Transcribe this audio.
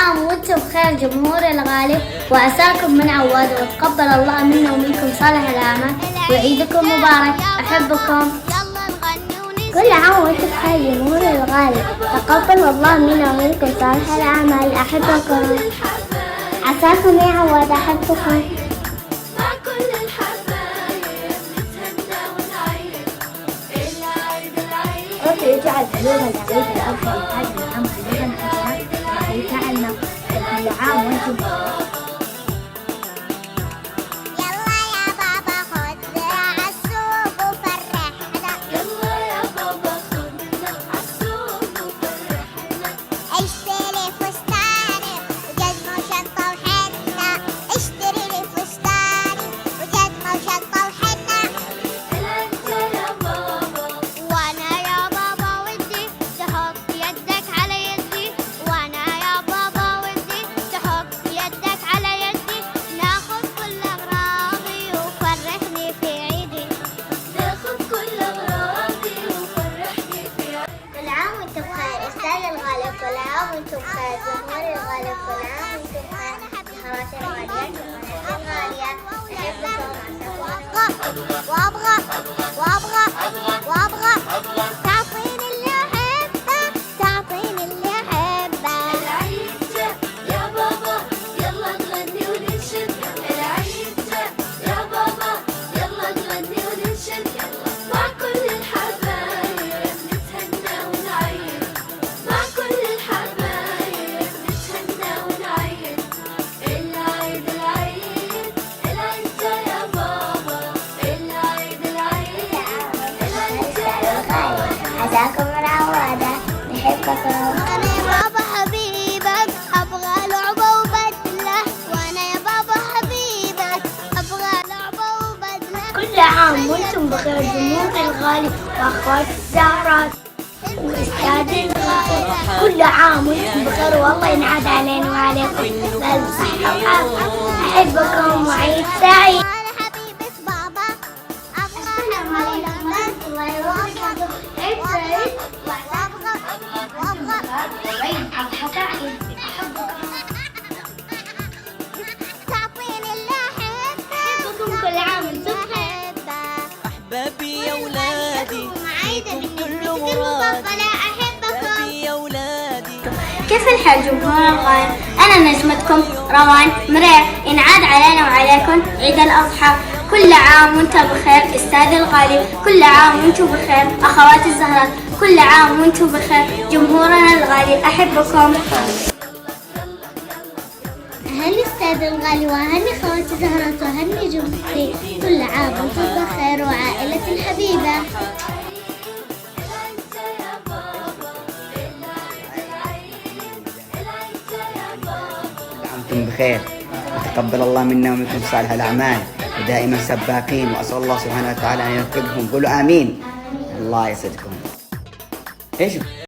عام وانتم بخير جمهور الغالي، وعساكم من عواد، وتقبل الله منا ومنكم صالح الأعمال، وعيدكم مبارك. أحبكم. كل عام وانتم بخير جمهور الغالي، تقبل الله منا ومنكم صالح الأعمال. أحبكم. عساكم يا عواد. أحبكم. يجعل حلول العيد الأضحى والحج العام حلولا حسنا ويجعلنا كل عام وانتم بخير. يلا يا بابا خدنا عالسوق وفرحنا. يلا يا بابا خدنا عالسوق وفرحنا. اشتري فستاني وجزمة وشنطة وحنة. اشتري لي فستاني وجزمة وشنطة وحنة. انت يا بابا وانا يا بابا ودي تحط يدك على يدي. وانا يا بابا ودي تحط يدك على يدي. ناخذ كل اغراضي وفرحني في عيدي. ناخد كل أغراضي وفرحني في عيدي. كل عام وانتم بخير أستاذ الغالي، كل عام وانتم بخير جمهور الغالي، كل عام وانتم بخير أخواتي الغاليات وبناتي الغاليات. وابغى وابغى وابغى تعطيني اللي احبه. تعطيني اللي احبه. العيد جا يا بابا يلا نغني وننشد. العيد جا يا بابا يلا نغني وننشد. مع كل الحبايب نتهنى ونعيد. مع كل الحبايب نتهنى ونعيد. العيد العيد العيد جا يا بابا. العيد العيد العيد جا يا بابا. عساكم من عوادة. نحبكم. انا يا بابا حبيبك ابغى لعبه وبدله. وانا يا بابا حبيبك ابغى لعبه وبدله. كل عام وانتم بخير جمهور الغالي واخوات الزهرات واستاذ الغالي. كل عام وانتم بخير والله ينعاد علينا وعليكم بألف صحة وعافية. أحبكم وعيد سعيد. انا حبيبة بابا ابغى تعطيني اللي احبه. كل عام وانتم بخير. أحبابي يا ولادي فيكم كل المفضلة. مرادي. أحبكم. أحبابي يا ولادي. كيف الحال جمهور الغالي؟ أنا نجمتكم روان مريح. ينعاد علينا وعليكم عيد الأضحى. كل عام وانتم بخير أستاذ الغالي، كل عام وانتم بخير أخوات الزهرات، كل عام وانتم بخير جمهورنا الغالي. أحبكم. أهني أستاذ الغالي وأهني خواتي الزهرات وأهني جمهوري. كل عام وانتم بخير وعائلتي الحبيبة. أنتم بخير وتقبل الله منا ومنكم صالح الأعمال، ودائما سباقين، وأسأل الله سبحانه وتعالى أن يوفقهم. قولوا آمين. الله يسعدكم. إيش